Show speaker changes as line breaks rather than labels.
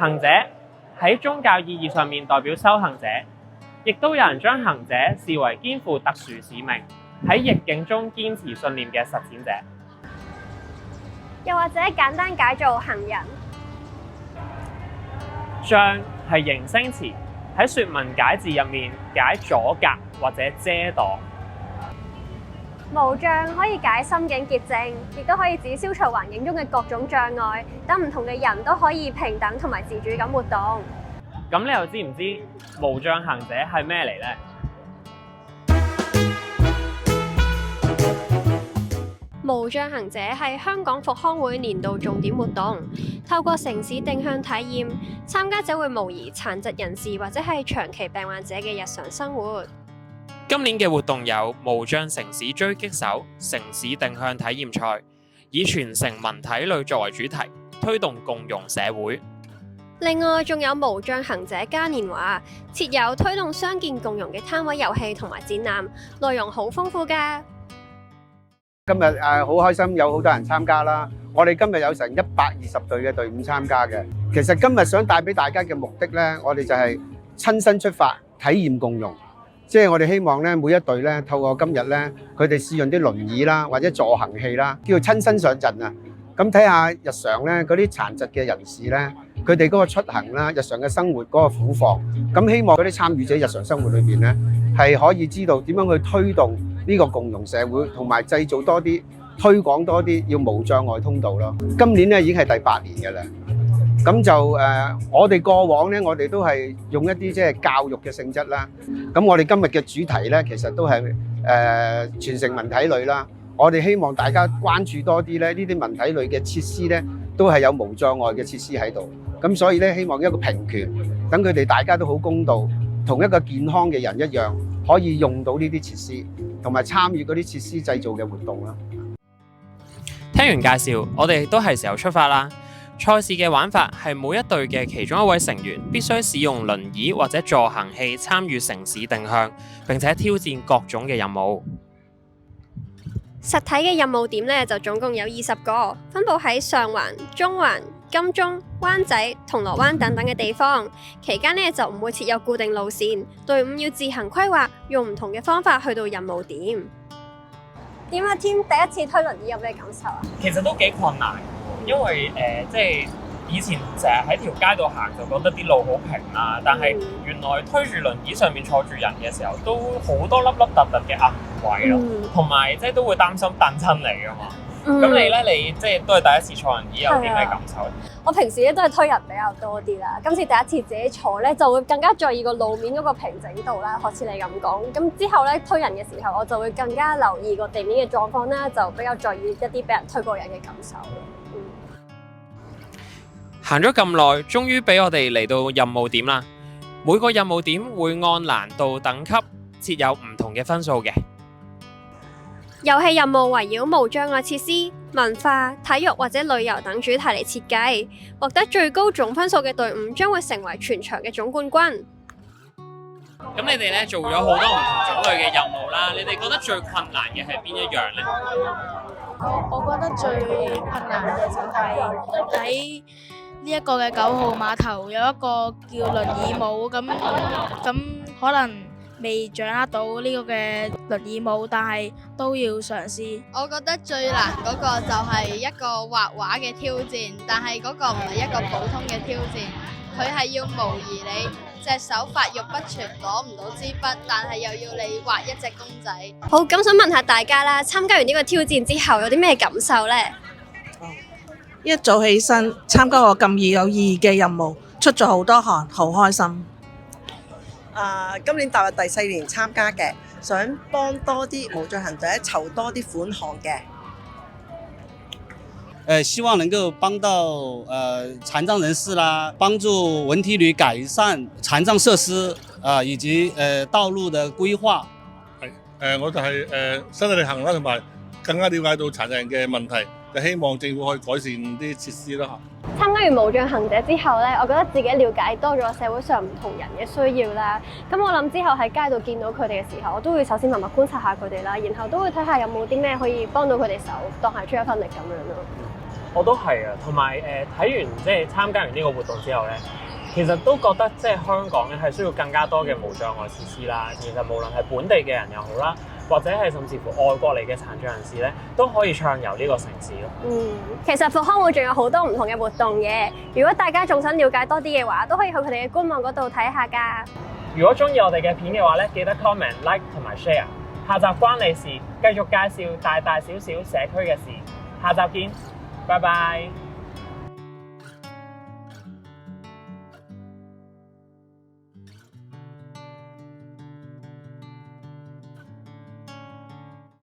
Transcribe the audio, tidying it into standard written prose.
行者喺宗教意義上面代表修行者，亦都有人將行者視為肩負特殊使命，喺逆境中堅持信念嘅實踐者。
又或者簡單解做行人。
障係形聲詞，喺說文解字入面解阻隔或者遮擋。
無障可以解心境潔淨，亦都可以指消除環境中嘅各種障礙，等唔同嘅人都可以平等同埋自主咁活動。
咁你又知唔知無障行者係咩嚟呢？
無障行者係香港復康會年度重點活動，透過城市定向體驗，參加者會模擬殘疾人士或者係長期病患者嘅日常生活。
今年嘅活動有無障城市狙擊手城市定向體驗賽，以傳承文體類作為主題，推動共融社會。
另外仲有無障行者嘉年華，設有推動傷健共融嘅攤位遊戲同埋展覽，內容好豐富㗎。
今日好開心，有好多人參加啦！我哋今日有成120隊嘅隊伍參加嘅。其實今日想帶俾大家嘅目的呢，我哋就係親身出發，體驗共融。即係我哋希望咧，每一隊咧，透過今日咧，佢哋試用啲輪椅啦，或者助行器啦，叫做親身上陣啊！咁睇下日常咧，嗰啲殘疾嘅人士咧，佢哋嗰個出行啦，日常嘅生活嗰個苦況，咁希望嗰啲參與者日常生活裏邊咧，係可以知道點樣去推動呢個共融社會，同埋製造多啲、推廣多啲要無障礙通道咯。今年咧已經係第8年嘅啦。咁就我哋過往咧，我哋都係用一啲即係教育嘅性質啦。咁我哋今日嘅主題咧，其實都係傳承文體類啦。我哋希望大家關注多啲咧，呢啲文體類嘅設施咧，都係有無障礙嘅設施喺度。咁所以咧，希望一個平權，等佢哋大家都好公道，同一個健康嘅人一樣，可以用到呢啲設施，同埋參與嗰啲設施製造嘅活動啦。
聽完介紹，我哋都係時候出發啦。賽事嘅玩法係每一隊嘅其中一位成員必須使用輪椅或者助行器參與城市定向，並且挑戰各種嘅任務。
實體嘅任務點呢，就總共有20個，分佈喺上環、中環、金鐘、灣仔、銅鑼灣等等嘅地方。期間呢，就唔會設有固定路線，隊伍要自行規劃，用唔同嘅方法去到任務點。點啊，添第一次推輪椅有咩感受啊？
其實都幾困難。因為即係以前成日喺條街度行就覺得啲路好平啦，但係原來推住輪椅上面坐住人嘅時候，都好多凹凹凸凸嘅暗位咯，同埋即係都會擔心彈親你噶嘛。咁你咧，你即係都係第一次坐輪椅，有啲咩感受？
我平時咧都係推人比較多啲啦，今次第一次自己坐咧，就會更加在意個路面嗰個平整度啦。好似你咁講，咁之後咧推人嘅時候，我就會更加留意個地面嘅狀況啦，就比較在意一啲俾人推過人嘅感受。
行咗咁耐，終於俾我哋嚟到任務點啦。每個任務點會按難度等級設有唔同嘅分數嘅。
遊戲任務圍繞無障礙設施、文化、體育或者旅遊等主題嚟設計，獲得最高總分數嘅隊伍將會成為全場嘅總冠軍。
咁你哋咧做咗好多唔同種類嘅任務啦，你哋覺得最困難嘅係邊一樣呢？
我覺得最困難嘅就係喺呢一個嘅9號碼頭有一個叫輪椅舞，咁可能未掌握到呢個嘅輪椅舞，但係都要嘗試。
我覺得最難嗰個就係一個畫畫嘅挑戰，但係嗰個唔係一個普通嘅挑戰，佢係要模擬你隻手發育不全，攞唔到支筆，但係又要你畫一隻公仔。
好，咁想問下大家啦，參加完呢個挑戰之後有啲咩感受呢？
一早起身參加個咁有意義嘅任務，出咗好多汗，好開心。
今年踏入第4年參加嘅，想幫多啲無障行者籌多啲款項嘅。
希望能夠幫到殘障人士啦，幫助文體旅改善殘障設施以及道路的規劃。
我就係身體力行啦，同埋更加了解到殘疾人嘅問題，就希望政府可以改善啲設施啦。
參加完無障行者之後咧，我覺得自己了解多咗社會上唔同人嘅需要啦。咁我諗之後喺街度見到佢哋嘅時候，我都會首先默默觀察下佢哋啦，然後都會睇下有冇啲咩可以幫到佢哋手，當係出一分力咁樣咯。
我都係啊，同埋睇完即係參加完呢個活動之後咧，其實都覺得即係香港咧係需要更加多嘅無障礙設施啦。其實無論係本地嘅人又好啦，或者係甚至乎外國嚟嘅殘障人士咧，都可以暢遊呢個城市咯。
其實復康會仲有好多唔同嘅活動嘅，如果大家仲想了解多啲嘅話，都可以去佢哋嘅官網嗰度睇下㗎。
如果中意我哋嘅片嘅話咧，記得 comment、like 同埋 share。下集關你事，繼續介紹大大小小社區嘅事。下集見，拜拜。